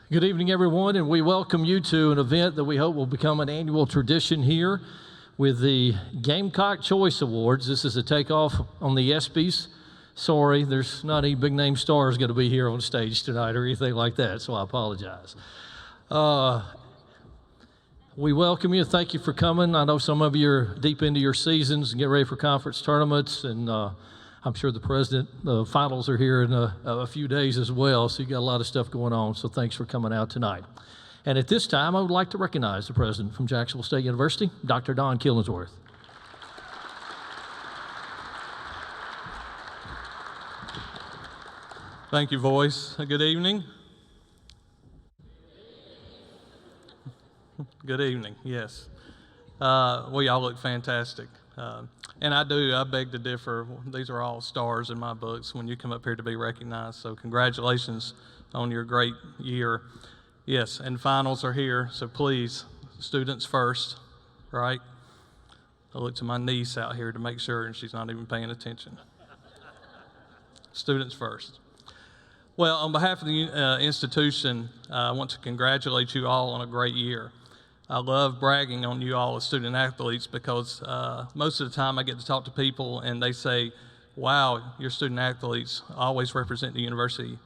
Good evening, everyone, and we welcome you to an event that we hope will become an annual tradition here with the Gamecock Choice Awards. This is a takeoff on the ESPYs. Sorry, there's not any big-name stars going to be here on stage tonight or anything like that, so I apologize. We welcome you. Thank you for coming. I know some of you are deep into your seasons and get ready for conference tournaments, and I'm sure the finals are here in a few days as well, so you got a lot of stuff going on, so thanks for coming out tonight. And at this time, I would like to recognize the president from Jax State University, Dr. Don Killingsworth. Thank you, Voice. Good evening. Good evening, yes. Well, y'all look fantastic. And I beg to differ. These are all stars in my books when you come up here to be recognized. So congratulations on your great year. Yes, and finals are here, so please, students first, right? I look to my niece out here to make sure, and she's not even paying attention. Students first. Well, on behalf of the institution, I want to congratulate you all on a great year. I love bragging on you all as student athletes because most of the time I get to talk to people and they say, wow, your student athletes always represent the university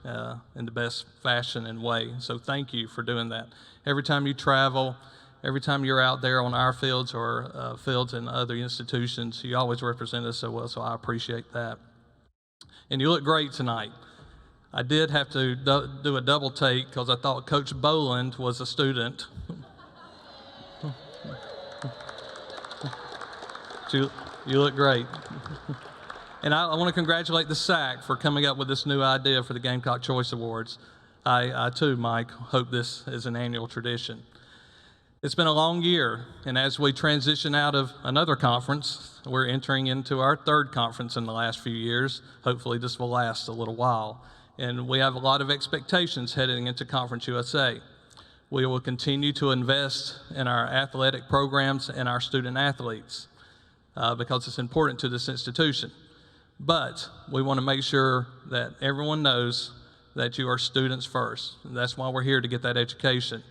in the best fashion and way. So thank you for doing that. Every time you travel, every time you're out there on our fields or fields in other institutions, you always represent us so well, so I appreciate that. And you look great tonight. I did have to do a double take because I thought Coach Boland was a student. You look great. And I want to congratulate the SAC for coming up with this new idea for the Gamecock Choice Awards. I too, Mike, hope this is an annual tradition. It's been a long year, and as we transition out of another conference, we're entering into our third conference in the last few years. Hopefully this will last a little while. And we have a lot of expectations heading into Conference USA. We will continue to invest in our athletic programs and our student athletes because it's important to this institution. But we want to make sure that everyone knows that you are students first. And that's why we're here to get that education.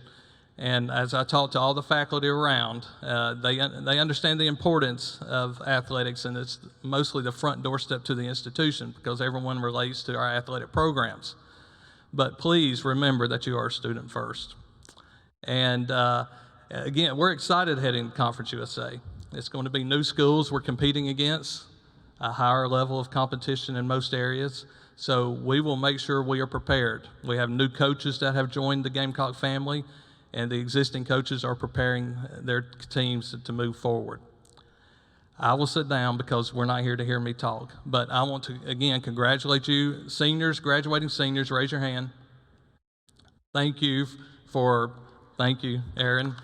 And as I talk to all the faculty around, they understand the importance of athletics, and it's mostly the front doorstep to the institution because everyone relates to our athletic programs. But please remember that you are a student first. And again, we're excited heading to Conference USA. It's going to be new schools we're competing against, a higher level of competition in most areas. So we will make sure we are prepared. We have new coaches that have joined the Gamecock family, and the existing coaches are preparing their teams to move forward. I will sit down because we're not here to hear me talk. But I want to, again, congratulate you. Seniors, graduating seniors, raise your hand. Thank you, Aaron.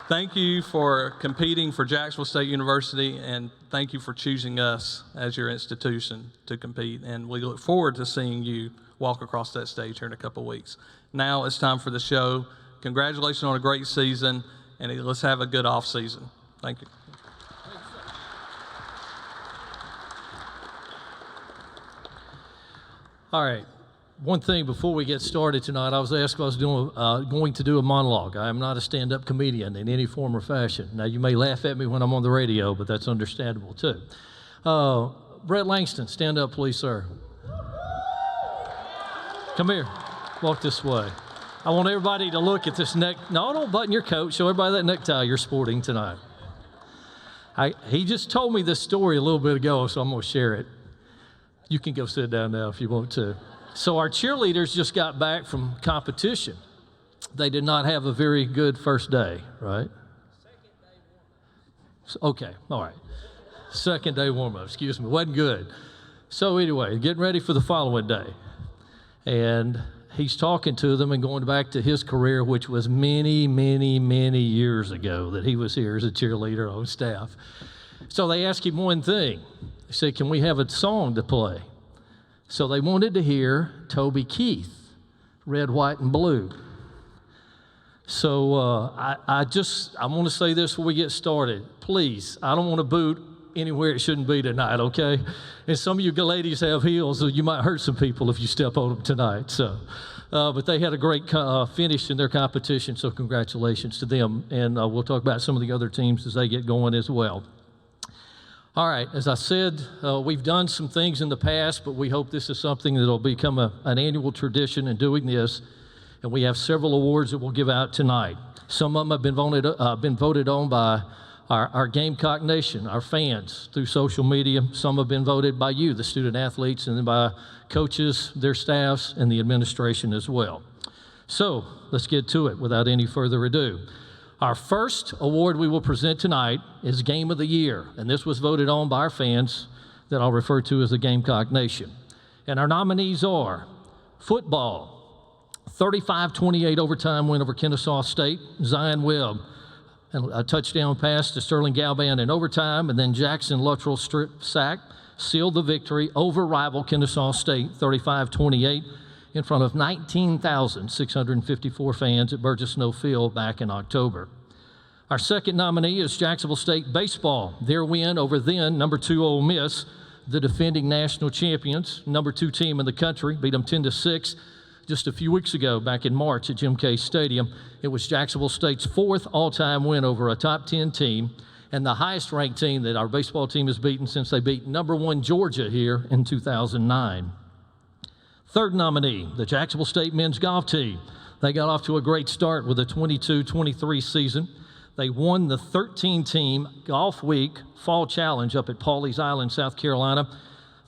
Thank you for competing for Jax State University, and thank you for choosing us as your institution to compete. And we look forward to seeing you walk across that stage here in a couple of weeks. Now it's time for the show. Congratulations on a great season, and let's have a good off season. Thank you. All right. One thing before we get started tonight, I was asked if I was going to do a monologue. I am not a stand-up comedian in any form or fashion. Now, you may laugh at me when I'm on the radio, but that's understandable, too. Brett Langston, stand up, please, sir. Come here. Walk this way. I want everybody to look at this neck. No, don't button your coat. Show everybody that necktie you're sporting tonight. He just told me this story a little bit ago, so I'm going to share it. You can go sit down now if you want to. So our cheerleaders just got back from competition. They did not have a very good first day, right? Second day warm-up. Okay, all right. Second day warm-up, excuse me, wasn't good. So anyway, getting ready for the following day. And he's talking to them and going back to his career, which was many, many, many years ago that he was here as a cheerleader on staff. So they asked him one thing. They said, can we have a song to play? So they wanted to hear Toby Keith, Red, White, and Blue. So I want to say this before we get started. Please, I don't want to boot anywhere it shouldn't be tonight, okay? And some of you ladies have heels, so you might hurt some people if you step on them tonight. So, but they had a great finish in their competition, so congratulations to them. And we'll talk about some of the other teams as they get going as well. All right, as I said, we've done some things in the past, but we hope this is something that will become an annual tradition in doing this. And we have several awards that we'll give out tonight. Some of them have been voted on by our Gamecock Nation, our fans, through social media. Some have been voted by you, the student athletes, and then by coaches, their staffs, and the administration as well. So let's get to it without any further ado. Our first award we will present tonight is Game of the Year, and this was voted on by our fans that I'll refer to as the Gamecock Nation. And our nominees are football, 35-28 overtime win over Kennesaw State, Zion Webb, and a touchdown pass to Sterling Galban in overtime, and then Jackson Luttrell strip sack sealed the victory over rival Kennesaw State, 35-28. In front of 19,654 fans at Burgess Snow Field back in October. Our second nominee is Jacksonville State Baseball. Their win over then number 2 Ole Miss, the defending national champions, number 2 team in the country, beat them 10-6 just a few weeks ago back in March at Jim Cay Stadium. It was Jacksonville State's 4th all-time win over a top 10 team and the highest ranked team that our baseball team has beaten since they beat number 1 Georgia here in 2009. Third nominee, the Jacksonville State men's golf team. They got off to a great start with a 22-23 season. They won the 13-team Golf Week Fall Challenge up at Pawleys Island, South Carolina.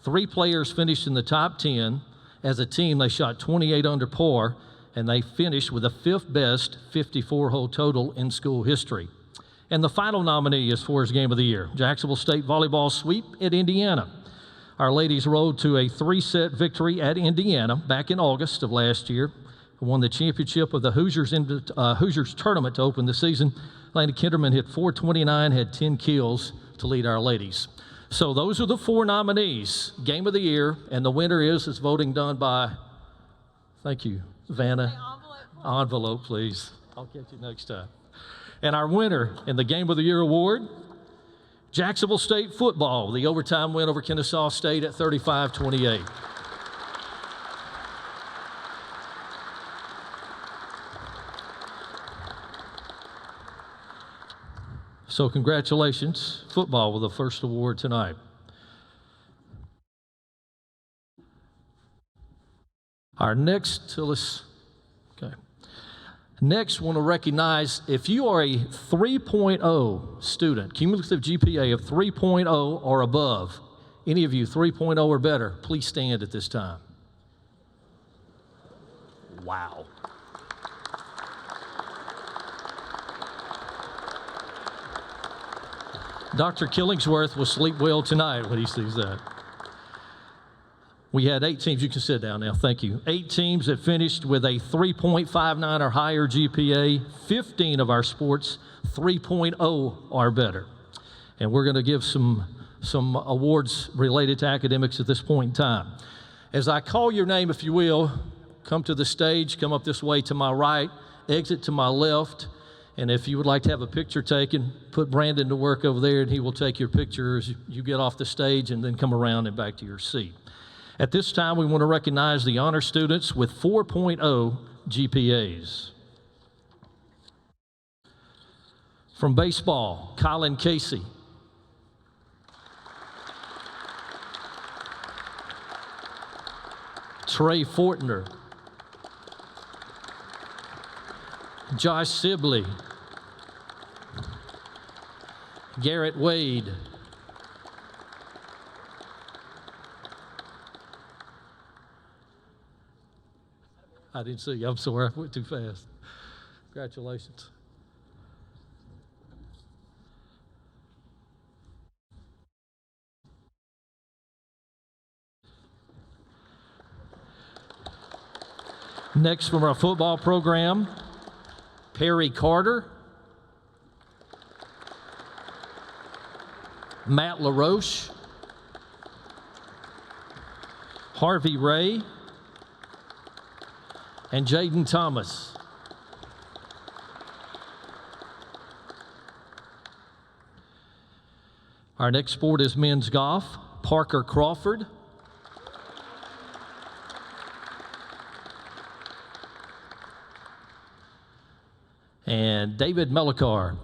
3 players finished in the top 10. As a team, they shot 28 under par, and they finished with the 5th best 54-hole total in school history. And the final nominee is for his Game of the Year, Jacksonville State volleyball sweep at Indiana. Our ladies rolled to a 3-set victory at Indiana back in August of last year, won the championship of the Hoosiers tournament to open the season. Landon Kinderman hit .429, had 10 kills to lead our ladies. So those are the 4 nominees, Game of the Year, and the winner is voting done by, thank you, Vanna. Envelope, please. I'll catch you next time. And our winner in the Game of the Year award, Jacksonville State football, the overtime win over Kennesaw State at 35-28. So congratulations, football with the first award tonight. Our next, Next, want to recognize if you are a 3.0 student, cumulative GPA of 3.0 or above, any of you 3.0 or better, please stand at this time. Wow. Dr. Killingsworth will sleep well tonight when he sees that. We had 8 teams. You can sit down now. Thank you. 8 teams that finished with a 3.59 or higher GPA. 15 of our sports 3.0 or better. And we're going to give some awards related to academics at this point in time. As I call your name, if you will, come to the stage, come up this way to my right, exit to my left. And if you would like to have a picture taken, put Brandon to work over there, and he will take your picture as you get off the stage and then come around and back to your seat. At this time, we want to recognize the honor students with 4.0 GPAs. From baseball, Colin Casey. Trey Fortner. Josh Sibley. Garrett Wade. I didn't see you. I'm sorry. I went too fast. Congratulations. Next from our football program, Perry Carter, Matt LaRoche, Harvey Ray, and Jaden Thomas. Our next sport is men's golf. Parker Crawford. And David Melikar.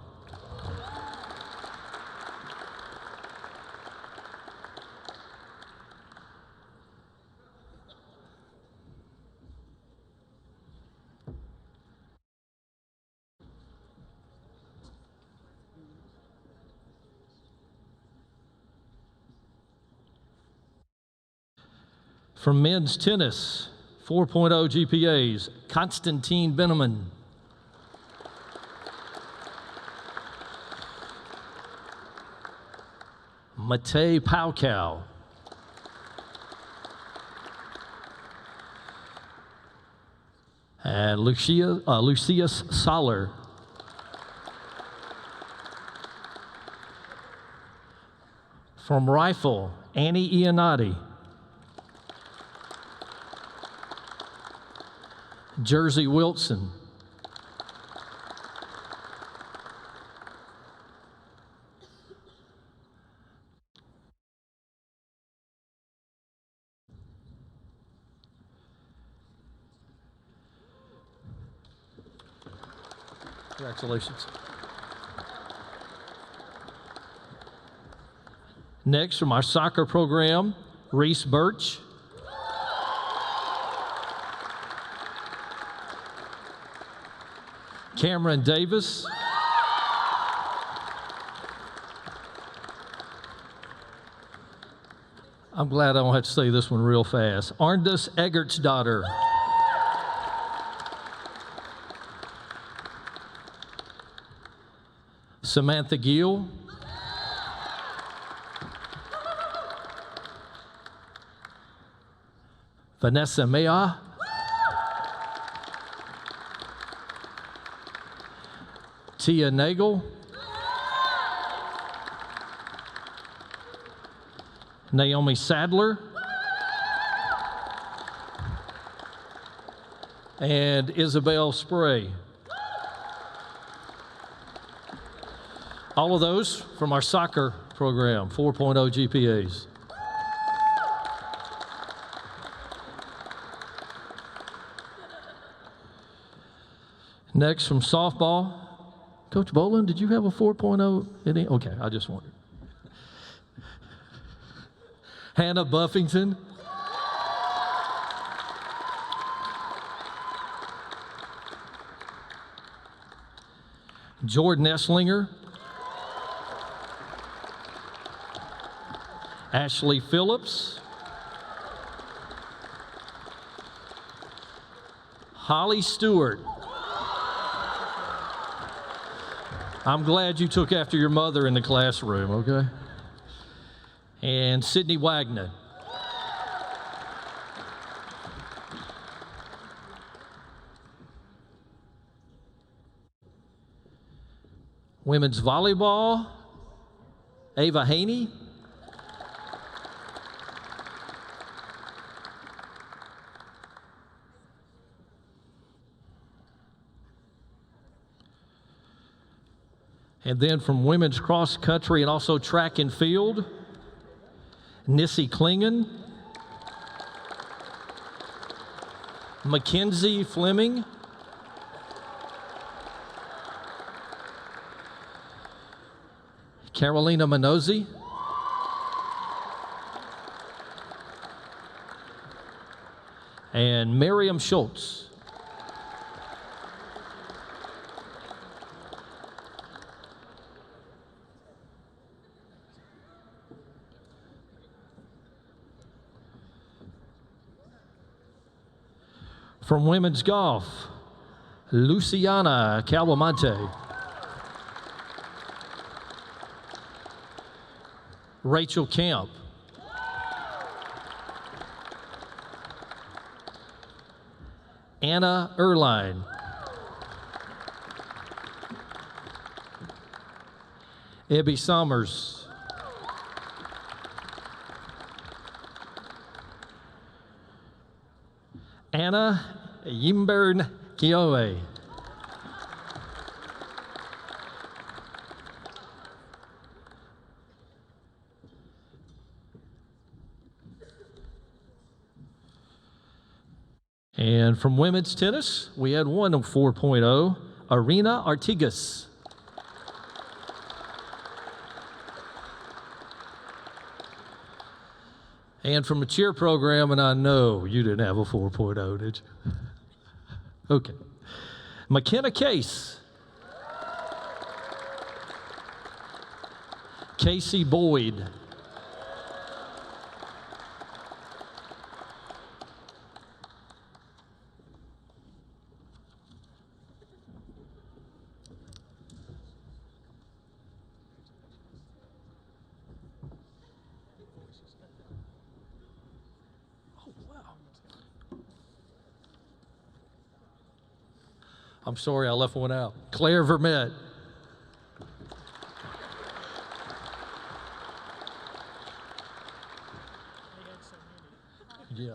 From men's tennis, 4.0 GPAs, Konstantin Beneman. Matej Paukow. And Lucius Soler. From rifle, Annie Iannotti. Jersey Wilson. Congratulations. Next, from our soccer program, Reese Birch. Cameron Davis. I'm glad I don't have to say this one real fast. Arndis Eggertsdottir. Samantha Gill. Vanessa Maya. Tia Nagel. Naomi Sadler. And Isabel Spray. All of those from our soccer program, 4.0 GPAs. Next, from softball, Coach Boland, did you have a 4.0? Okay, I just wondered. Hannah Buffington. Jordan Esslinger. Ashley Phillips. Holly Stewart. I'm glad you took after your mother in the classroom, okay? And Sydney Wagner. Women's volleyball, Ava Haney. And then from women's cross country and also track and field, Nissy Klingon, Mackenzie Fleming, Carolina Minozzi, and Miriam Schultz. From women's golf, Luciana Calvamonte, Rachel Camp, Anna Erline, Ebby Summers, Anna Yimbern Kioe, And from women's tennis, we had one of 4.0, Arena Artigas. And from a cheer program, and I know you didn't have a 4.0, did you? Okay. McKenna Case. Casey Boyd. I'm sorry, I left one out. Claire Vermette. Yeah.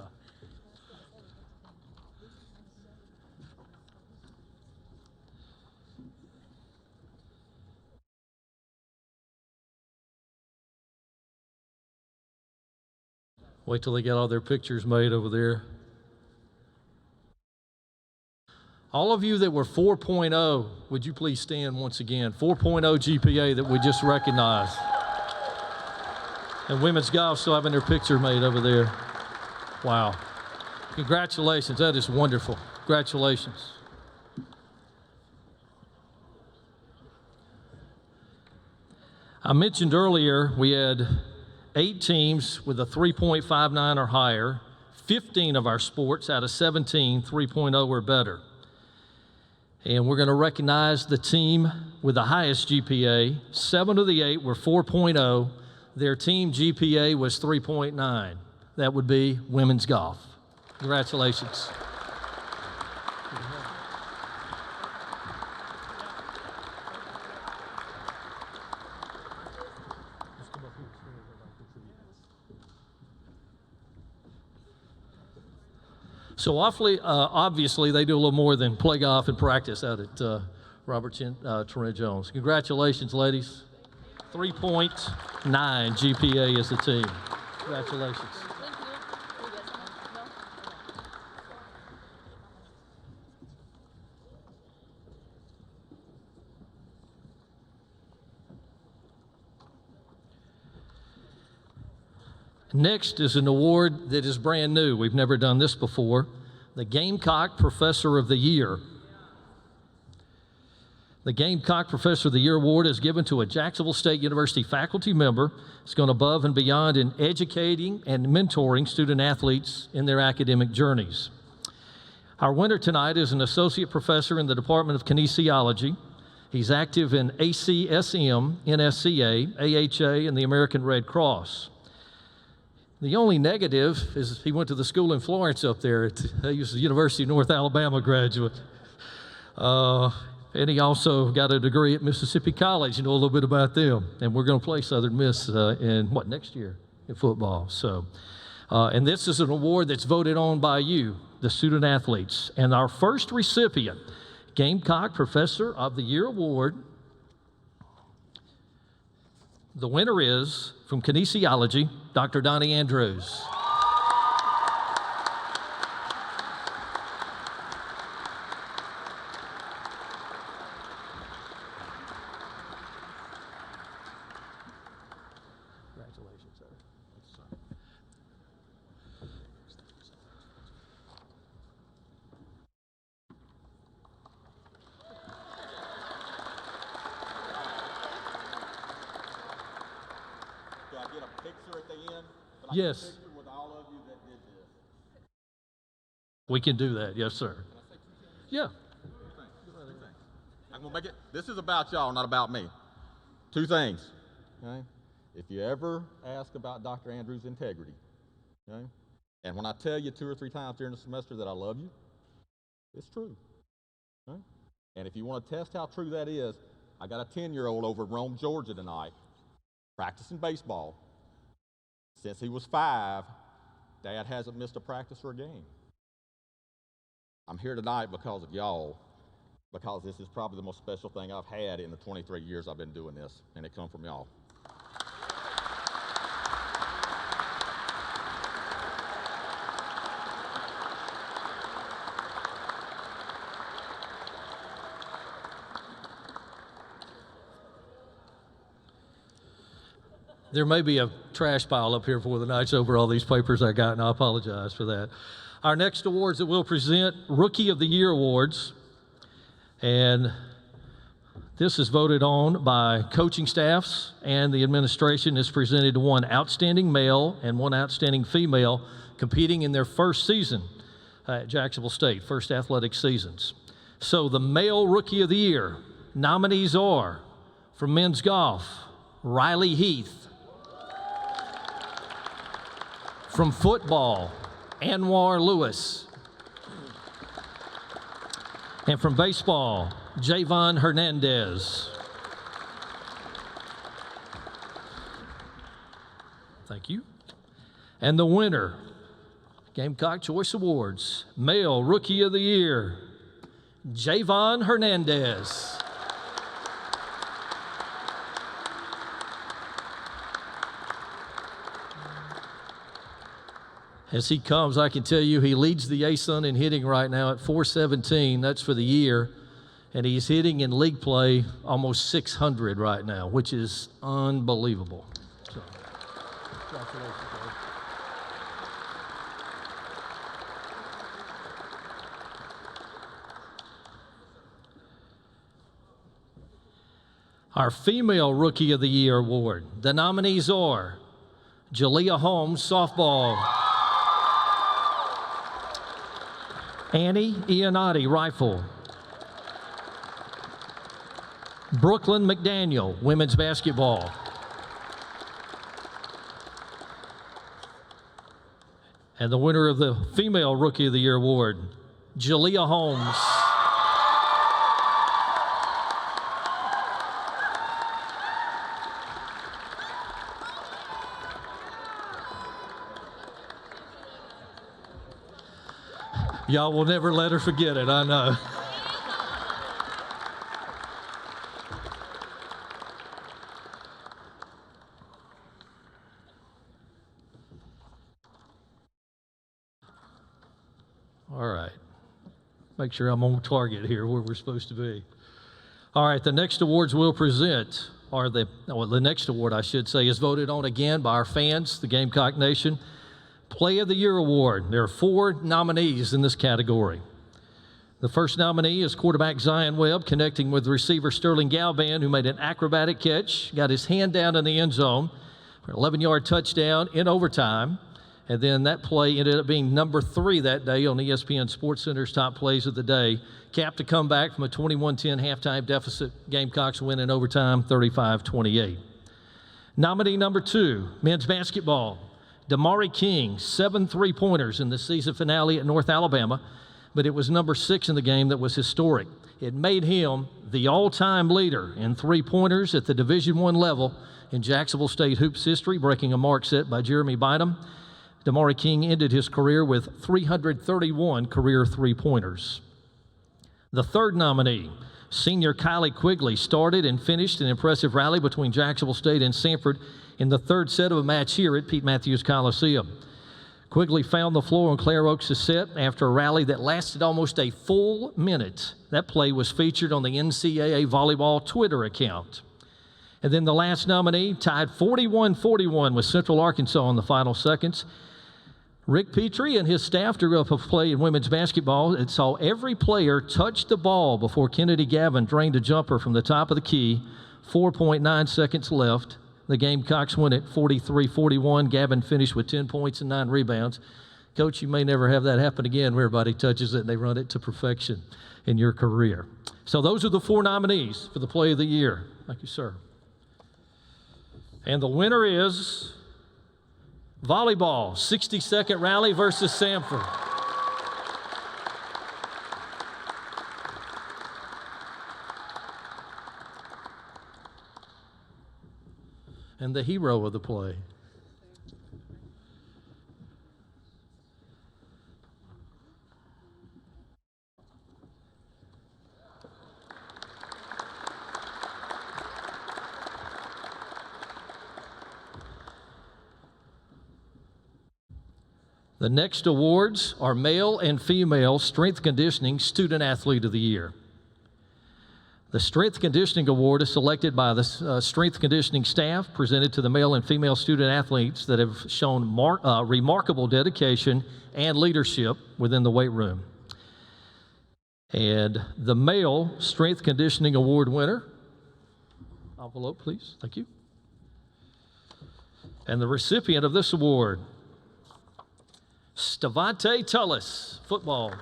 Wait till they get all their pictures made over there. All of you that were 4.0, would you please stand once again? 4.0 GPA that we just recognized. And women's golf still having their picture made over there. Wow. Congratulations, that is wonderful. Congratulations. I mentioned earlier we had 8 teams with a 3.59 or higher, 15 of our sports out of 17, 3.0 or better. And we're going to recognize the team with the highest GPA. 7 of the 8 were 4.0. Their team GPA was 3.9. That would be women's golf. Congratulations. So obviously, they do a little more than play golf and practice out at Robert Trent Jones. Congratulations, ladies. 3.9 GPA as a team. Congratulations. Next is an award that is brand new. We've never done this before. The Gamecock Professor of the Year. The Gamecock Professor of the Year award is given to a Jacksonville State University faculty member who's gone above and beyond in educating and mentoring student athletes in their academic journeys. Our winner tonight is an associate professor in the Department of Kinesiology. He's active in ACSM, NSCA, AHA, and the American Red Cross. The only negative is he went to the school in Florence up there. He was a University of North Alabama graduate. And he also got a degree at Mississippi College. You know a little bit about them. And we're going to play Southern Miss next year in football. So, and this is an award that's voted on by you, the student athletes. And our first recipient, Gamecock Professor of the Year award, the winner is, from Kinesiology, Dr. Donnie Andrews. Congratulations, sir. Do I get a picture at the end? Can I Yes. get a picture with all of you that did this? We can do that, yes, sir. Yeah. I'm gonna make it. This is about y'all, not about me. 2 things. Okay? If you ever ask about Dr. Andrews' integrity, okay, and when I tell you 2 or 3 times during the semester that I love you, it's true. Okay? And if you want to test how true that is, I got a 10-year-old over in Rome, Georgia tonight, practicing baseball. Since he was 5, Dad hasn't missed a practice or a game. I'm here tonight because of y'all, because this is probably the most special thing I've had in the 23 years I've been doing this, and it comes from y'all. There may be a trash pile up here before the night's over, all these papers I got, and I apologize for that. Our next awards that we'll present, Rookie of the Year awards. And this is voted on by coaching staffs and the administration. Is presented to one outstanding male and one outstanding female competing in their first season at Jacksonville State, first athletic seasons. So the male Rookie of the Year nominees are, from men's golf, Riley Heath. From football, Anwar Lewis. And from baseball, Javon Hernandez. Thank you. And the winner, Gamecock Choice Awards, Male Rookie of the Year, Javon Hernandez. As he comes, I can tell you he leads the ASUN in hitting right now at .417. That's for the year. And he's hitting in league play almost 600 right now, which is unbelievable. So, congratulations, Dave. Our Female Rookie of the Year award. The nominees are Jalea Holmes, softball. Annie Iannotti, rifle. Brooklyn McDaniel, women's basketball. And the winner of the Female Rookie of the Year award, Jalea Holmes. Y'all will never let her forget it, I know. All right. Make sure I'm on target here where we're supposed to be. All right, the next awards we'll present are the next award, I should say, is voted on again by our fans, the Gamecock Nation. Play of the Year Award. There are 4 nominees in this category. The first nominee is quarterback Zion Webb, connecting with receiver Sterling Galvan, who made an acrobatic catch, got his hand down in the end zone for an 11-yard touchdown in overtime. And then that play ended up being number 3 that day on ESPN SportsCenter's top plays of the day. Capped a comeback from a 21-10 halftime deficit. Gamecocks win in overtime 35-28. Nominee number 2, men's basketball. Damari King, 7 3-pointers in the season finale at North Alabama, but it was number 6 in the game that was historic. It made him the all-time leader in 3-pointers at the Division I level in Jacksonville State hoops history, breaking a mark set by Jeremy Bynum. Damari King ended his career with 331 career 3-pointers. The third nominee, senior Kylie Quigley, started and finished an impressive rally between Jacksonville State and Sanford in the third set of a match here at Pete Matthews Coliseum. Quigley found the floor on Claire Oaks' set after a rally that lasted almost a full minute. That play was featured on the NCAA volleyball Twitter account. And then the last nominee tied 41-41 with Central Arkansas in the final seconds. Rick Petrie and his staff drew up a play in women's basketball. It saw every player touch the ball before Kennedy Gavin drained a jumper from the top of the key. 4.9 seconds left. The Gamecocks win it 43-41. Gavin finished with 10 points and 9 rebounds. Coach, you may never have that happen again where everybody touches it and they run it to perfection in your career. So those are the 4 nominees for the Play of the Year. Thank you, sir. And the winner is volleyball, 60-second rally versus Sanford. And the hero of the play. The next awards are Male and Female Strength Conditioning Student Athlete of the Year. The Strength Conditioning Award is selected by the strength conditioning staff, presented to the male and female student athletes that have shown remarkable dedication and leadership within the weight room. And the male Strength Conditioning Award winner, envelope please, thank you. And the recipient of this award, Stavante Tullis, football.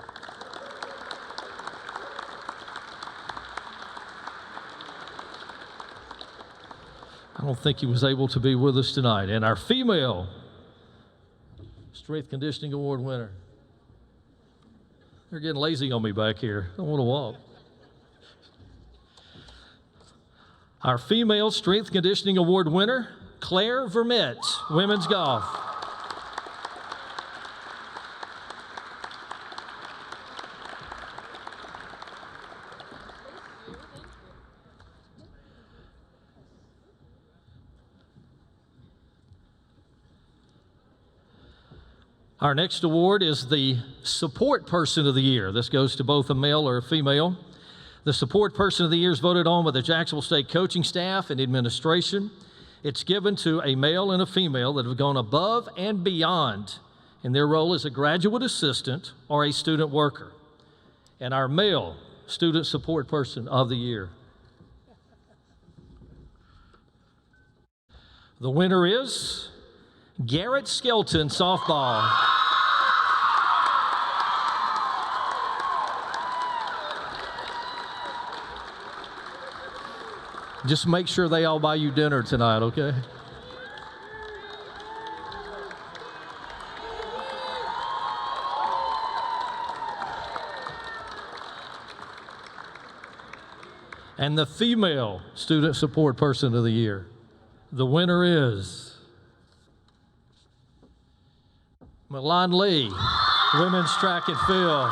I don't think he was able to be with us tonight. And our female Strength Conditioning Award winner. They're getting lazy on me back here. I don't want to walk. Our female Strength Conditioning Award winner, Claire Vermette, women's golf. Our next award is the Support Person of the Year. This goes to both a male or a female. The Support Person of the Year is voted on by the Jacksonville State coaching staff and administration. It's given to a male and a female that have gone above and beyond in their role as a graduate assistant or a student worker. And our male Student Support Person of the Year. The winner is Garrett Skelton, softball. Just make sure they all buy you dinner tonight, okay? And the female Student Support Person of the Year. The winner is Milan Lee, women's track and field.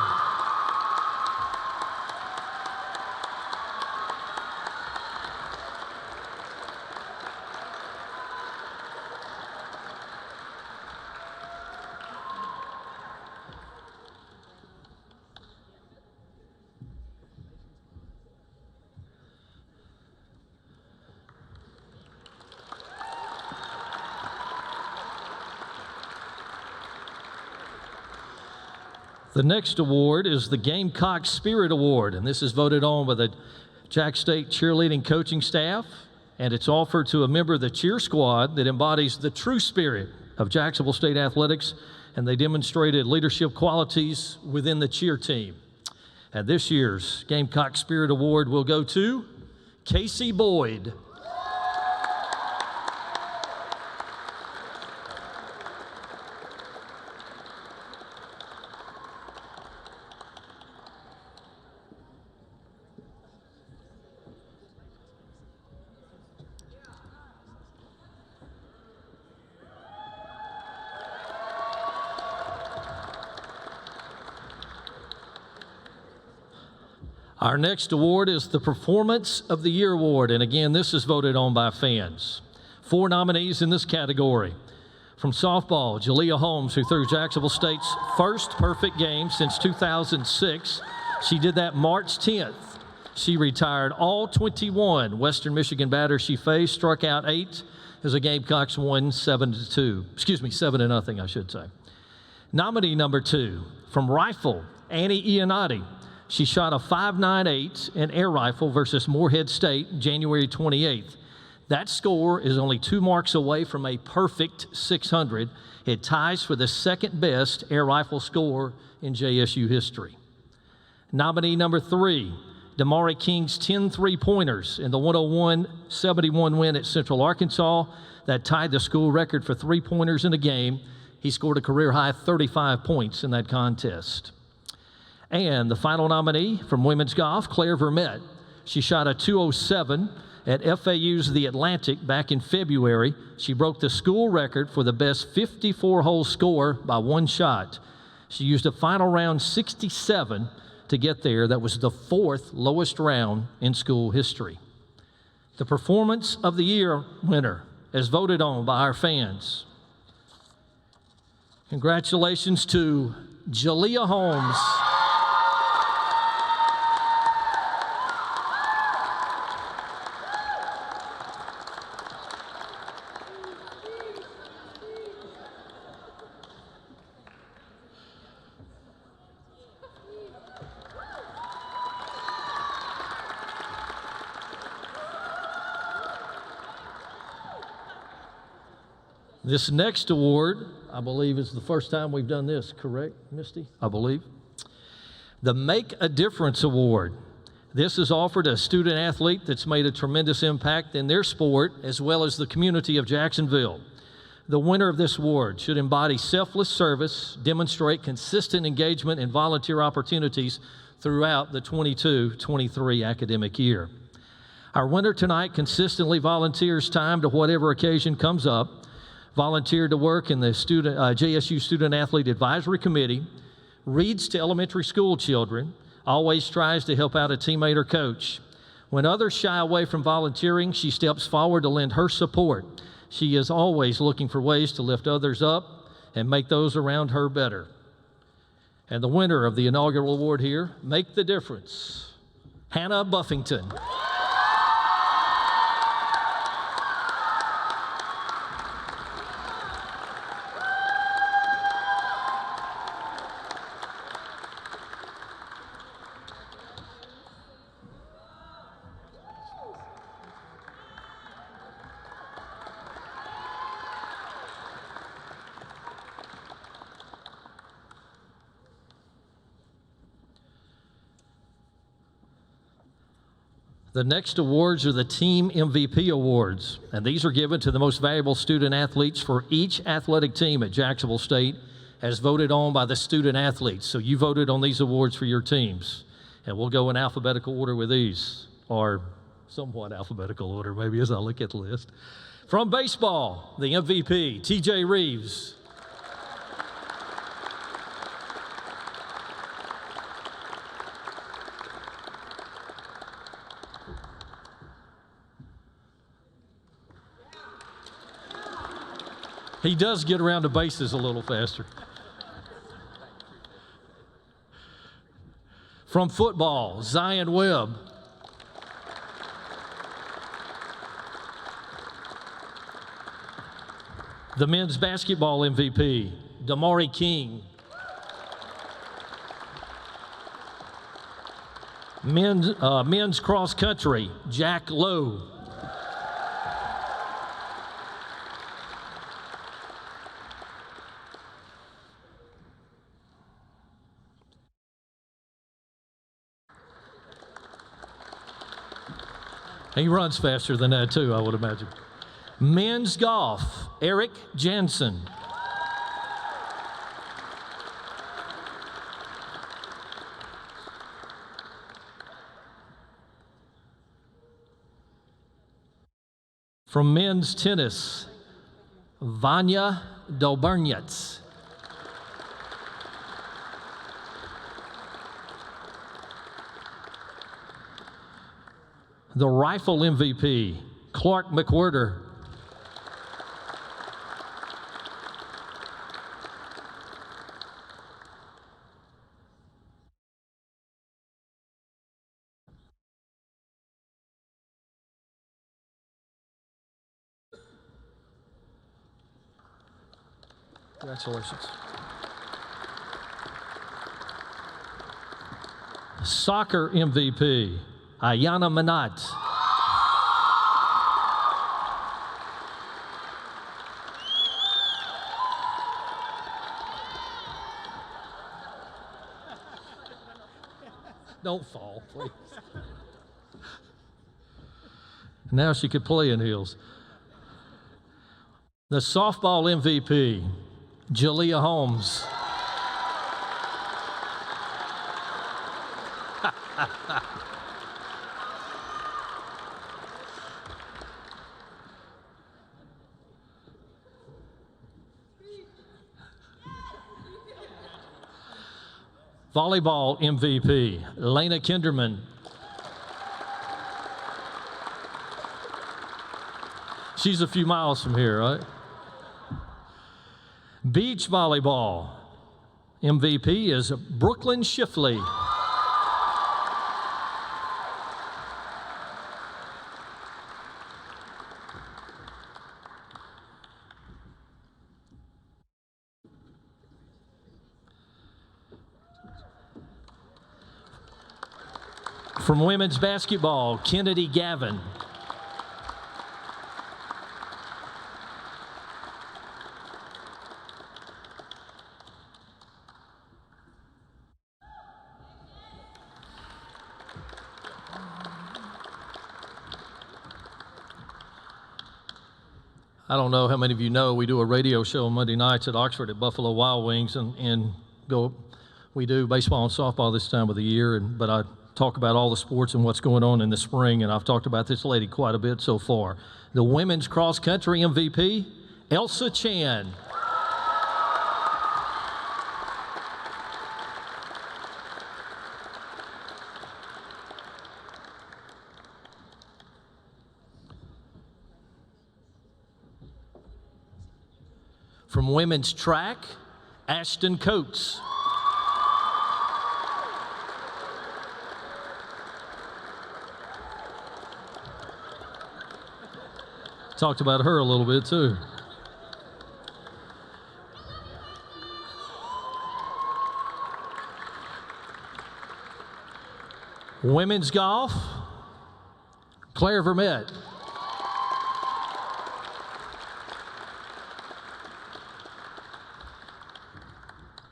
The next award is the Gamecock Spirit Award, and this is voted on by the Jax State cheerleading coaching staff, and it's offered to a member of the cheer squad that embodies the true spirit of Jacksonville State athletics, and they demonstrated leadership qualities within the cheer team. And this year's Gamecock Spirit Award will go to Casey Boyd. Our next award is the Performance of the Year Award, and again, this is voted on by fans. 4 nominees in this category. From softball, Jalea Holmes, who threw Jacksonville State's first perfect game since 2006. She did that March 10th. She retired all 21 Western Michigan batters she faced, struck out 8 as the Gamecocks won 7-0, I should say. Nominee number 2, from rifle, Annie Iannotti. She shot a .598 in air rifle versus Morehead State January 28th. That score is only 2 marks away from a perfect 600. It ties for the second best air rifle score in JSU history. Nominee number 3, Damari King's 10 three-pointers in the 101-71 win at Central Arkansas. That tied the school record for three-pointers in a game. He scored a career-high 35 points in that contest. And the final nominee from women's golf, Claire Vermette. She shot a .207 at FAU's The Atlantic back in February. She broke the school record for the best 54-hole score by 1 shot. She used a final round 67 to get there. That was the 4th lowest round in school history. The Performance of the Year winner, as voted on by our fans. Congratulations to Jalea Holmes. This next award, I believe, is the first time we've done this, correct, Misty? I believe. The Make a Difference Award. This is offered to a student athlete that's made a tremendous impact in their sport as well as the community of Jacksonville. The winner of this award should embody selfless service, demonstrate consistent engagement and volunteer opportunities throughout the 22-23 academic year. Our winner tonight consistently volunteers time to whatever occasion comes up, volunteered to work in the JSU Student Athlete Advisory Committee, reads to elementary school children, always tries to help out a teammate or coach. When others shy away from volunteering, she steps forward to lend her support. She is always looking for ways to lift others up and make those around her better. And the winner of the inaugural award here, Make the Difference, Hannah Buffington. The next awards are the Team MVP Awards, and these are given to the most valuable student athletes for each athletic team at Jacksonville State as voted on by the student athletes. So you voted on these awards for your teams, and we'll go in alphabetical order with these, or somewhat alphabetical order maybe as I look at the list. From baseball, the MVP, TJ Reeves. He does get around the bases a little faster. From football, Zion Webb. The men's basketball MVP, Damari King. Men's cross country, Jack Lowe. He runs faster than that, too, I would imagine. Men's golf, Eric Jansen. From men's tennis, Vanya Dobernets. The rifle MVP, Clark McWhirter. Congratulations. Soccer MVP, Ayana Manat. Don't fall, please. Now she could play in heels. The softball MVP, Jalea Holmes. Volleyball MVP, Lena Kinderman. She's a few miles from here, right? Beach volleyball MVP is Brooklyn Shifley. From women's basketball, Kennedy Gavin. I don't know how many of you know, we do a radio show on Monday nights at Oxford at Buffalo Wild Wings, and we do baseball and softball this time of the year, but I talk about all the sports and what's going on in the spring, and I've talked about this lady quite a bit so far. The women's cross country MVP, Elsa Chan. From women's track, Ashton Coates. Talked about her a little bit too. Women's golf, Claire Vermette.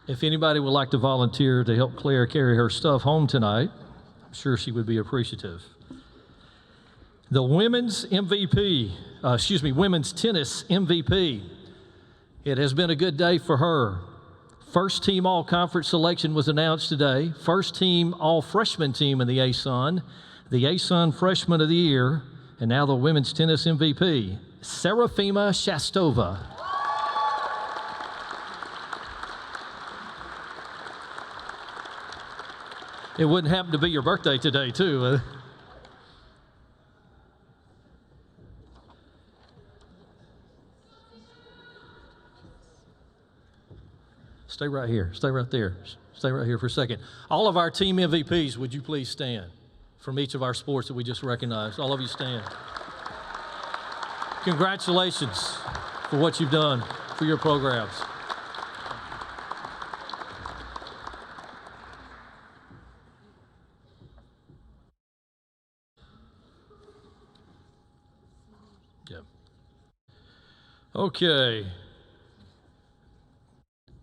If anybody would like to volunteer to help Claire carry her stuff home tonight, I'm sure she would be appreciative. The women's MVP, women's tennis MVP. It has been a good day for her. First team all-conference selection was announced today. First team all-freshman team in the ASUN. The ASUN Freshman of the Year, and now the women's tennis MVP, Serafima Shastova. It wouldn't happen to be your birthday today, too. Stay right here. Stay right there. Stay right here for a second. All of our team MVPs, would you please stand from each of our sports that we just recognized? All of you stand. Congratulations for what you've done for your programs. Yeah. Okay.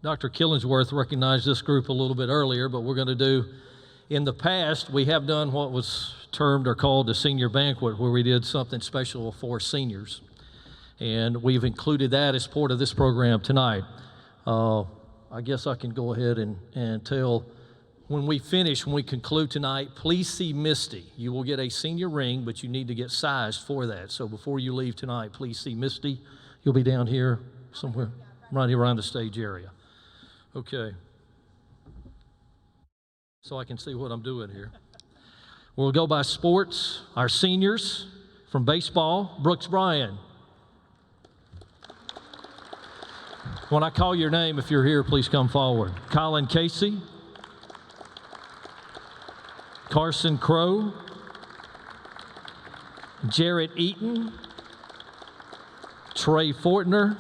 Dr. Killingsworth recognized this group a little bit earlier, but we're going to do, in the past, we have done what was termed or called the senior banquet, where we did something special for seniors. And we've included that as part of this program tonight. I guess I can go ahead and tell, when we conclude tonight, please see Misty. You will get a senior ring, but you need to get sized for that. So before you leave tonight, please see Misty. You'll be down here somewhere, right here around the stage area. Okay. So I can see what I'm doing here. We'll go by sports. Our seniors from baseball, Brooks Bryan. When I call your name, if you're here, please come forward. Colin Casey, Carson Crow, Jarrett Eaton, Trey Fortner,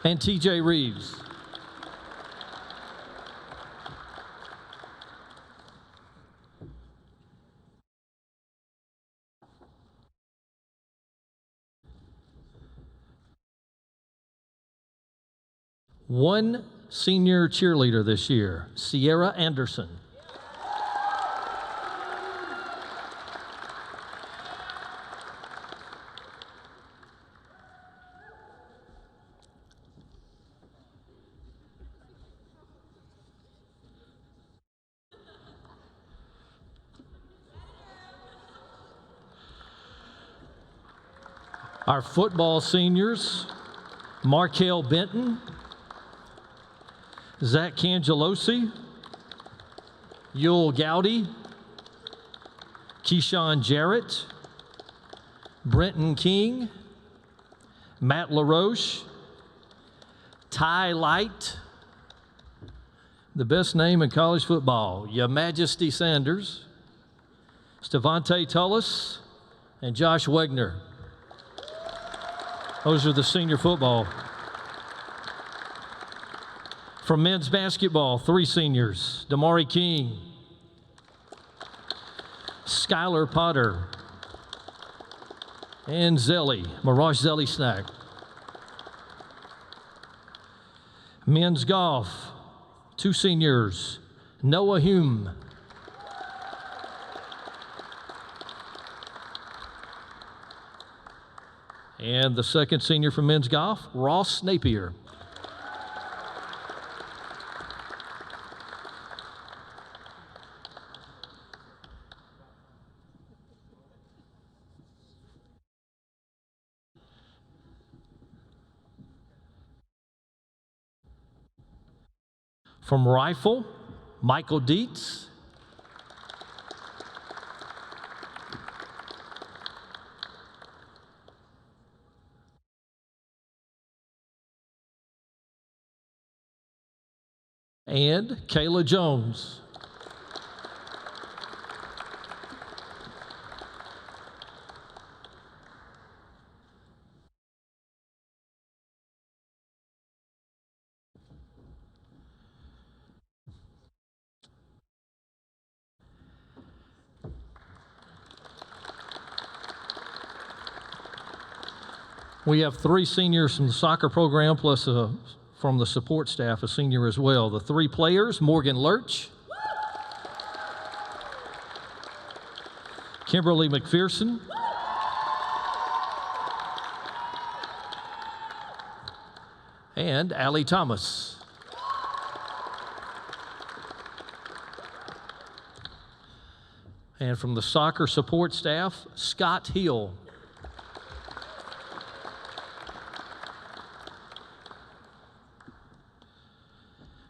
and TJ Reeves. One senior cheerleader this year, Sierra Anderson. Our football seniors, Markel Benton, Zach Cangelosi, Yul Gowdy, Keyshawn Jarrett, Brenton King, Matt LaRoche, Ty Light, the best name in college football, Your Majesty Sanders, Stevante Tullis, and Josh Wegner. Those are the senior football. From men's basketball, 3 seniors, Damari King, Skylar Potter, and Mirage Zelly Snack. Men's golf, 2 seniors, Noah Hume, And the second senior for men's golf, Ross Napier. From rifle, Michael Dietz. And Kayla Jones. We have 3 seniors from the soccer program, plus from the support staff, a senior as well. The 3 players, Morgan Lurch, Kimberly McPherson, and Allie Thomas. And from the soccer support staff, Scott Hill.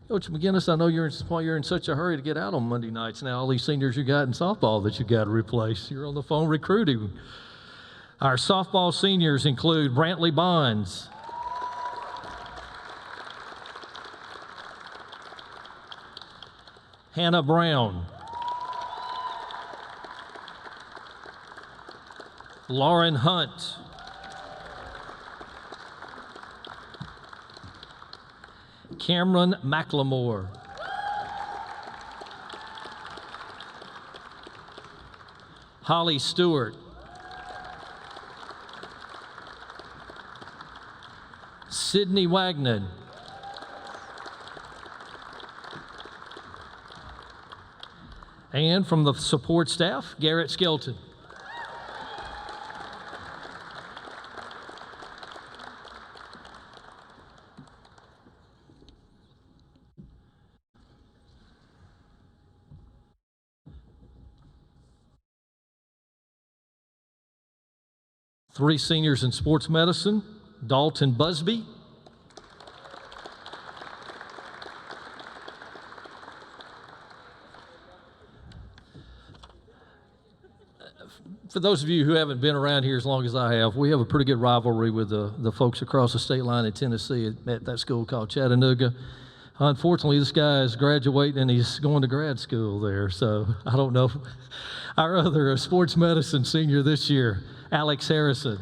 Coach McGinnis, I know you're in such a hurry to get out on Monday nights now. All these seniors you got in softball that you got to replace. You're on the phone recruiting. Our softball seniors include Brantley Bonds, Hannah Brown, Lauren Hunt, Cameron McLemore, Holly Stewart, Sydney Wagner, and from the support staff, Garrett Skelton. Three seniors in sports medicine, Dalton Busby, for those of you who haven't been around here as long as I have, we have a pretty good rivalry with the folks across the state line in Tennessee at that school called Chattanooga. Unfortunately, this guy is graduating and he's going to grad school there, so I don't know. Our other sports medicine senior this year, Alex Harrison.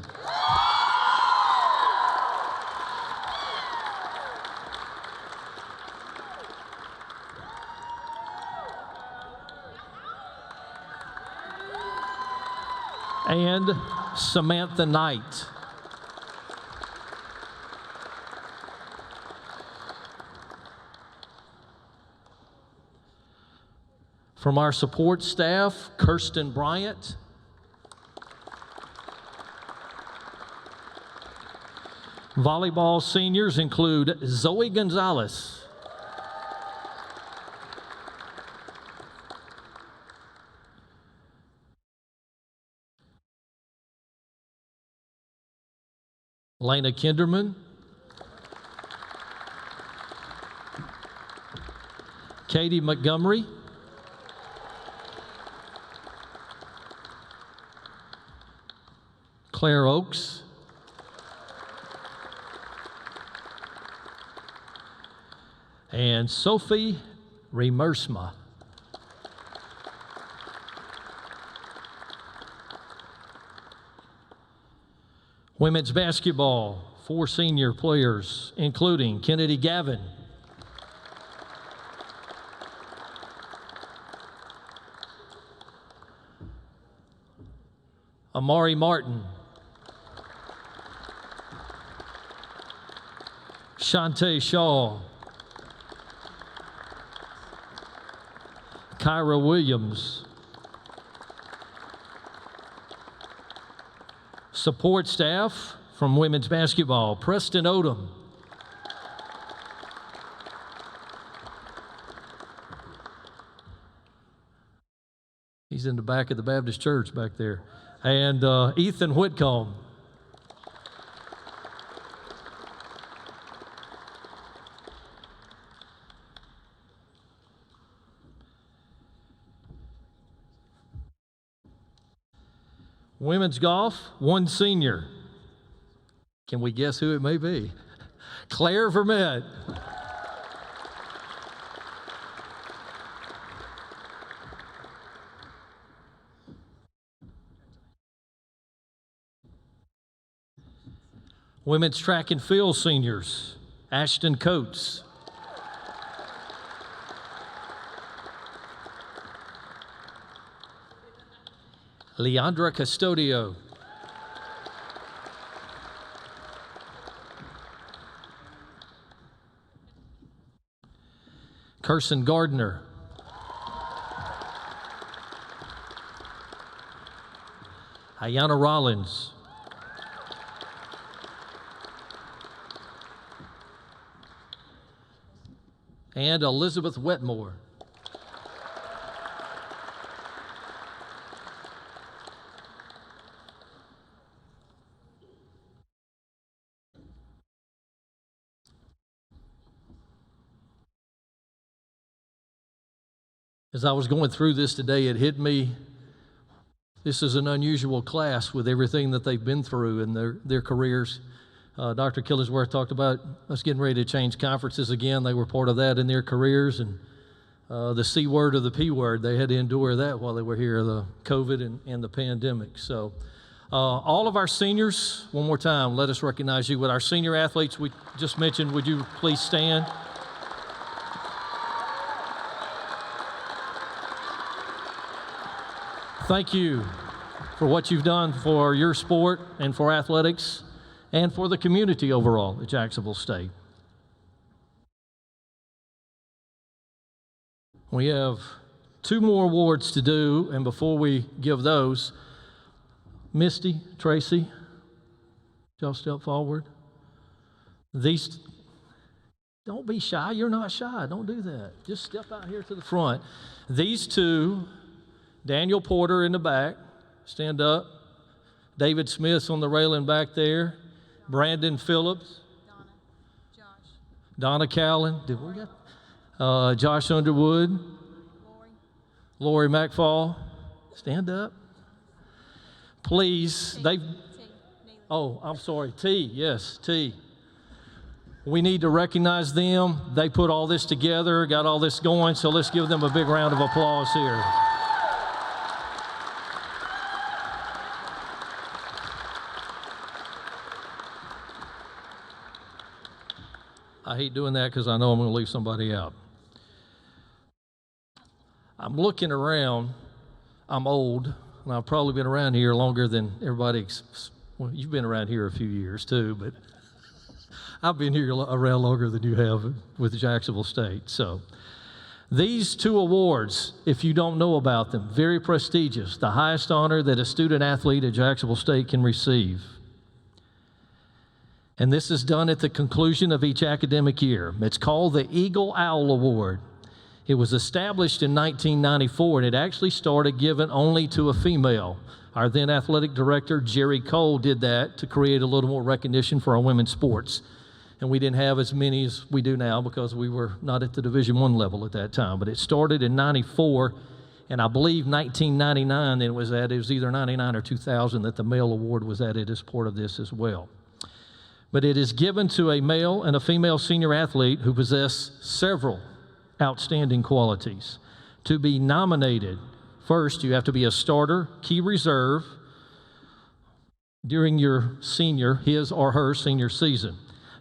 And Samantha Knight. From our support staff, Kirsten Bryant, volleyball seniors include Zoe Gonzalez, Lena Kinderman, Katie Montgomery, Claire Oakes, and Sophie Remersma. Women's basketball, 4 senior players, including Kennedy Gavin, Amari Martin, Shantae Shaw, Kyra Williams. Support staff, from women's basketball, Preston Odom. He's in the back of the Baptist church back there. And Ethan Whitcomb. Women's golf, one senior. Can we guess who it may be? Claire Vermette. Women's track and field seniors, Ashton Coates. Leandra Custodio. Kirsten Gardner. Ayana Rollins. And Elizabeth Wetmore. As I was going through this today, it hit me. This is an unusual class with everything that they've been through in their careers. Dr. Killersworth talked about us getting ready to change conferences again. They were part of that in their careers. And the C word or the P word, they had to endure that while they were here, the COVID and the pandemic. So all of our seniors, one more time, let us recognize you with our senior athletes we just mentioned. Would you please stand? Thank you for what you've done for your sport and for athletics and for the community overall at Jacksonville State. We have two more awards to do, and before we give those, Misty, Tracy, y'all step forward. These, don't be shy. You're not shy. Don't do that. Just step out here to the front. These two, Daniel Porter in the back, stand up. David Smith's on the railing back there. Brandon Phillips. Donna. Josh. Donna Callan. Did we got Josh Underwood. Lori McFall. Stand up. Please. T. Oh, I'm sorry. T. Yes, T. We need to recognize them. They put all this together, got all this going, so let's give them a big round of applause here. I hate doing that because I know I'm going to leave somebody out. I'm looking around. I'm old, and I've probably been around here longer than everybody. Well, you've been around here a few years too, but I've been here around longer than you have with Jacksonville State. So these two awards, if you don't know about them, very prestigious, the highest honor that a student athlete at Jacksonville State can receive. And this is done at the conclusion of each academic year. It's called the Eagle Owl Award. It was established in 1994, and it actually started given only to a female. Our then athletic director, Jerry Cole, did that to create a little more recognition for our women's sports. And we didn't have as many as we do now because we were not at the Division I level at that time. But it started in 94, and I believe 1999 then it was added. It was either 99 or 2000 that the male award was added as part of this as well. But it is given to a male and a female senior athlete who possess several outstanding qualities. To be nominated, first you have to be a starter, key reserve during your his or her senior season.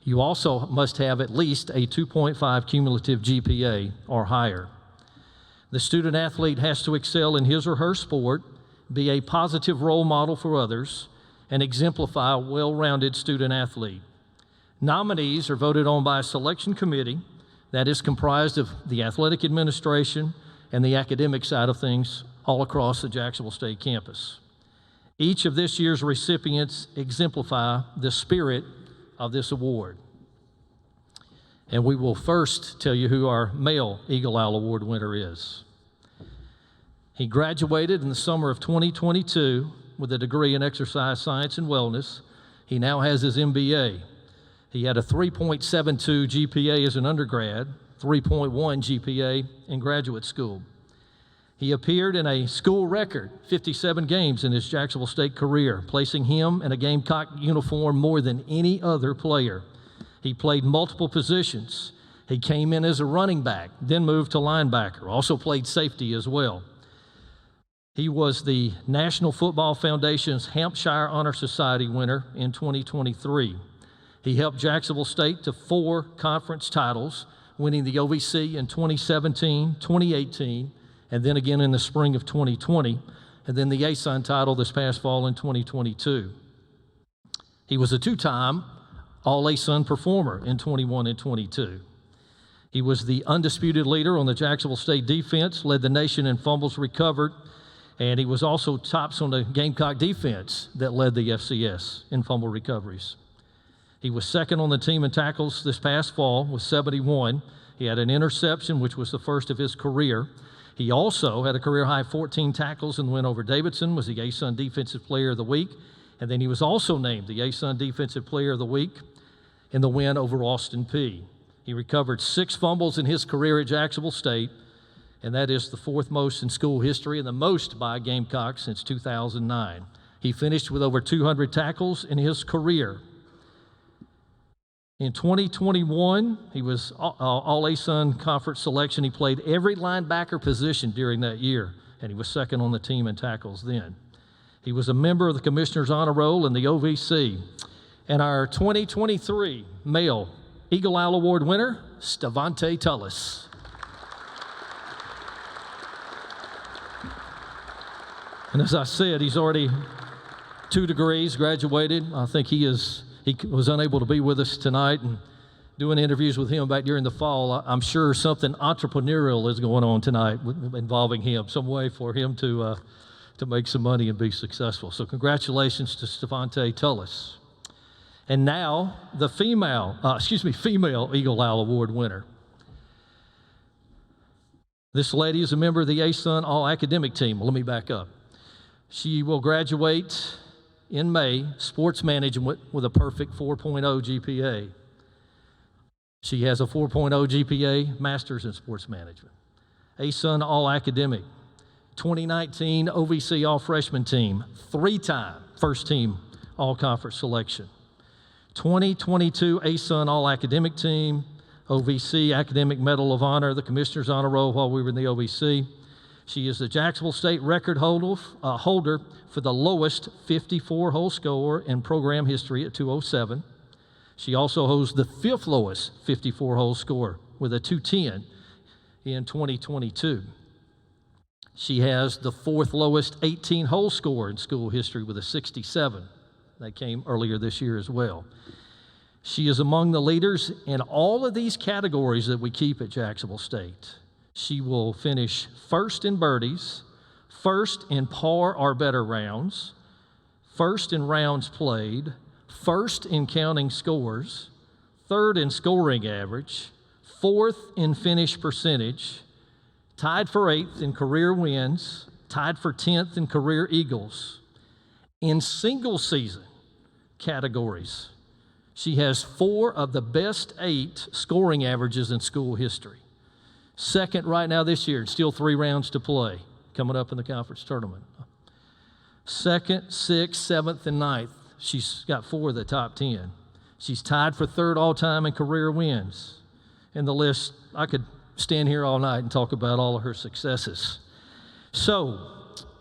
You also must have at least a 2.5 cumulative GPA or higher. The student athlete has to excel in his or her sport, be a positive role model for others, and exemplify a well-rounded student athlete. Nominees are voted on by a selection committee that is comprised of the athletic administration and the academic side of things all across the Jacksonville State campus. Each of this year's recipients exemplify the spirit of this award. And we will first tell you who our male Eagle Owl Award winner is. He graduated in the summer of 2022 with a degree in exercise science and wellness. He now has his MBA. He had a 3.72 GPA as an undergrad, 3.1 GPA in graduate school. He appeared in a school record 57 games in his Jacksonville State career, placing him in a Gamecock uniform more than any other player. He played multiple positions. He came in as a running back, then moved to linebacker, also played safety as well. He was the National Football Foundation's Hampshire Honor Society winner in 2023. He helped Jacksonville State to 4 conference titles, winning the OVC in 2017, 2018, and then again in the spring of 2020, and then the ASUN title this past fall in 2022. He was a 2-time All-ASUN performer in 21 and 22. He was the undisputed leader on the Jacksonville State defense, led the nation in fumbles recovered, and he was also tops on the Gamecock defense that led the FCS in fumble recoveries. He was second on the team in tackles this past fall with 71. He had an interception, which was the first of his career. He also had a career-high 14 tackles in the win over Davidson, was the ASUN Defensive Player of the Week, and then he was also named the ASUN Defensive Player of the Week in the win over Austin Peay. He recovered 6 fumbles in his career at Jacksonville State, and that is the 4th most in school history and the most by a Gamecock since 2009. He finished with over 200 tackles in his career. In 2021, he was All-ASUN Conference selection. He played every linebacker position during that year, and he was second on the team in tackles then. He was a member of the Commissioner's Honor Roll in the OVC. And our 2023 male Eagle Owl Award winner, Stavante Tullis. And as I said, he's already 2 degrees, graduated. I think he was unable to be with us tonight and doing interviews with him back during the fall. I'm sure something entrepreneurial is going on tonight involving him, some way for him to make some money and be successful. So congratulations to Stavante Tullis. And now the female Eagle Owl Award winner. This lady is a member of the ASUN All-Academic team. Well, let me back up. She will graduate in May, sports management with a perfect 4.0 GPA. She has a 4.0 GPA, master's in sports management. ASUN All-Academic, 2019 OVC All-Freshman team, 3-time first team All-Conference selection. 2022 ASUN All-Academic team, OVC Academic Medal of Honor, the Commissioner's Honor Roll while we were in the OVC. She is the Jacksonville State record holder for the lowest 54-hole score in program history at 207. She also holds the 5th lowest 54-hole score with a 210 in 2022. She has the 4th lowest 18-hole score in school history with a 67. That came earlier this year as well. She is among the leaders in all of these categories that we keep at Jacksonville State. She will finish 1st in birdies, 1st in par or better rounds, 1st in rounds played, 1st in counting scores, 3rd in scoring average, 4th in finish percentage, tied for 8th in career wins, tied for 10th in career Eagles. In single season categories, she has 4 of the best 8 scoring averages in school history. 2nd right now this year, still 3 rounds to play coming up in the conference tournament. 2nd, 6th, 7th, and 9th. She's got 4 of the top 10. She's tied for 3rd all-time in career wins. And the list, I could stand here all night and talk about all of her successes. So,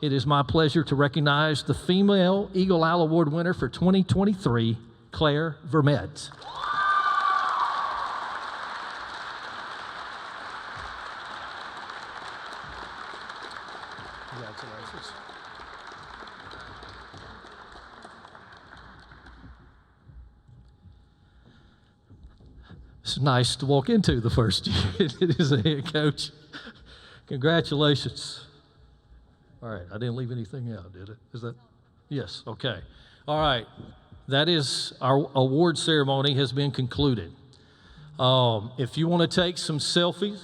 it is my pleasure to recognize the female Eagle Owl Award winner for 2023, Claire Vermette. Congratulations. It's nice to walk into the first year as a head coach. Congratulations. All right, I didn't leave anything out, did it? Is that? Yes, okay. All right. That is, our award ceremony has been concluded. If you want to take some selfies.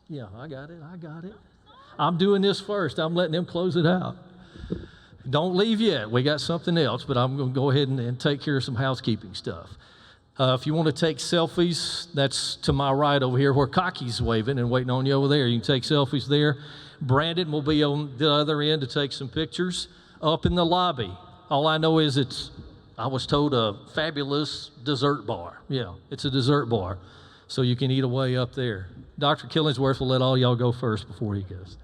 Yeah, I got it. I'm doing this first. I'm letting them close it out. Don't leave yet. We got something else, but I'm going to go ahead and take care of some housekeeping stuff. If you want to take selfies, that's to my right over here where Cocky's waving and waiting on you over there. You can take selfies there. Brandon will be on the other end to take some pictures up in the lobby. All I know is I was told, a fabulous dessert bar. Yeah, it's a dessert bar. So you can eat away up there. Dr. Killingsworth will let all y'all go first before he goes.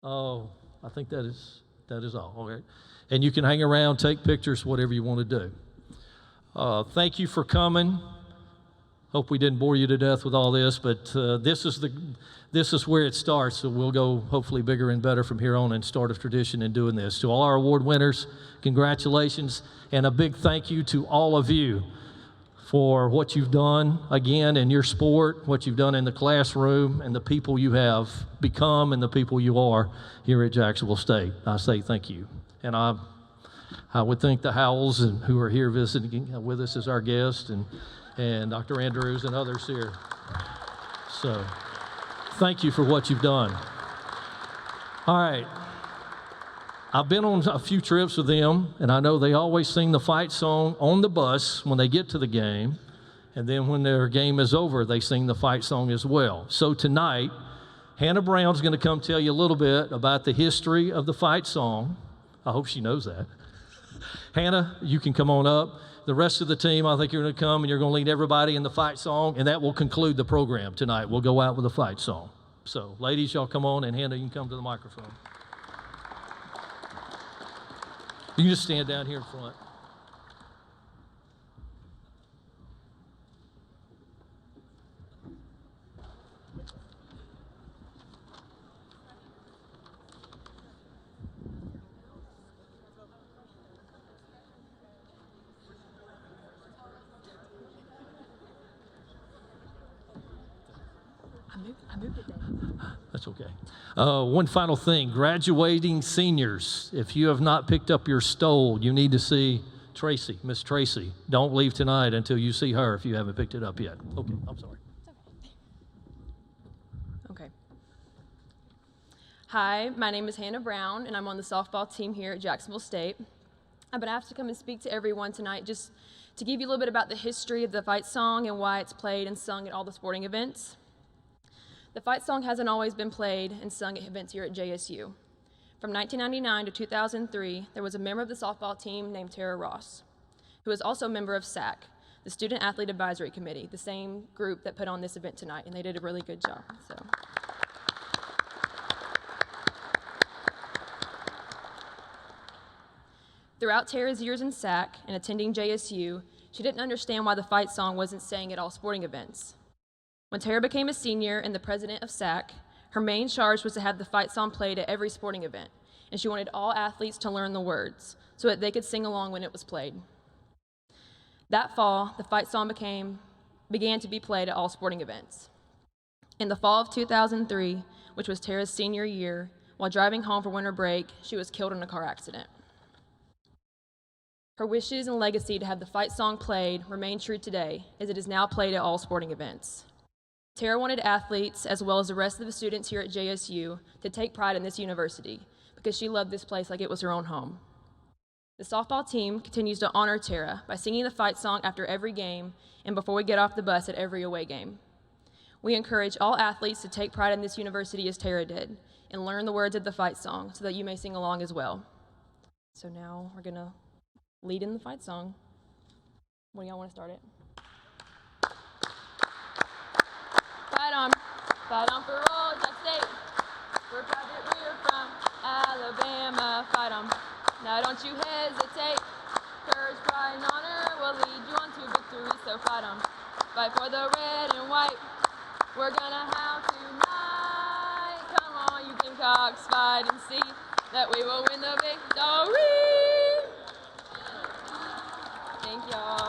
Oh, I think that is all. Okay. And you can hang around, take pictures, whatever you want to do. Thank you for coming. Hope we didn't bore you to death with all this, but this is where it starts. So we'll go hopefully bigger and better from here on and start a tradition in doing this. To all our award winners, congratulations, and a big thank you to all of you for what you've done, again, in your sport, what you've done in the classroom, and the people you have become and the people you are here at Jacksonville State. I say thank you. And I would thank the Howells and who are here visiting with us as our guests, and Dr. Andrews and others here. So thank you for what you've done. All right. I've been on a few trips with them, and I know they always sing the fight song on the bus when they get to the game, and then when their game is over, they sing the fight song as well. So tonight, Hannah Brown's going to come tell you a little bit about the history of the fight song. I hope she knows that. Hannah, you can come on up. The rest of the team, I think you're going to come, and you're going to lead everybody in the fight song, and that will conclude the program tonight. We'll go out with a fight song. So, ladies, y'all come on, and Hannah, you can come to the microphone. You can just stand down here in front. I moved it down. That's okay. One final thing, graduating seniors, if you have not picked up your stole, you need to see Tracy, Miss Tracy. Don't leave tonight until you see her if you haven't picked it up yet. Okay, I'm sorry. Okay. Hi, my name is Hannah Brown, and I'm on the softball team here at Jacksonville State. I've been asked to come and speak to everyone tonight just to give you a little bit about the history of the fight song and why it's played and sung at all the sporting events. The fight song hasn't always been played and sung at events here at JSU. From 1999 to 2003, there was a member of the softball team named Tara Ross, who was also a member of SAC, the Student Athlete Advisory Committee, the same group that put on this event tonight, and they did a really good job. So. Throughout Tara's years in SAC and attending JSU, she didn't understand why the fight song wasn't sang at all sporting events. When Tara became a senior and the president of SAC, her main charge was to have the fight song played at every sporting event, and she wanted all athletes to learn the words so that they could sing along when it was played. That fall, the fight song began to be played at all sporting events. In the fall of 2003, which was Tara's senior year, while driving home for winter break, she was killed in a car accident. Her wishes and legacy to have the fight song played remain true today, as it is now played at all sporting events. Tara wanted athletes, as well as the rest of the students here at JSU, to take pride in this university because she loved this place like it was her own home. The softball team continues to honor Tara by singing the fight song after every game and before we get off the bus at every away game. We encourage all athletes to take pride in this university as Tara did and learn the words of the fight song so that you may sing along as well. So now we're going to lead in the fight song. When do y'all want to start it? Fight on for all, Jax State. We're proud that we're from Alabama. Fight on, now don't you hesitate. Courage, pride, and honor will lead you on to victory. So fight on, fight for the red and white. We're gonna have tonight. Come on, you Gamecocks, fight and see that we will win the victory. Thank y'all.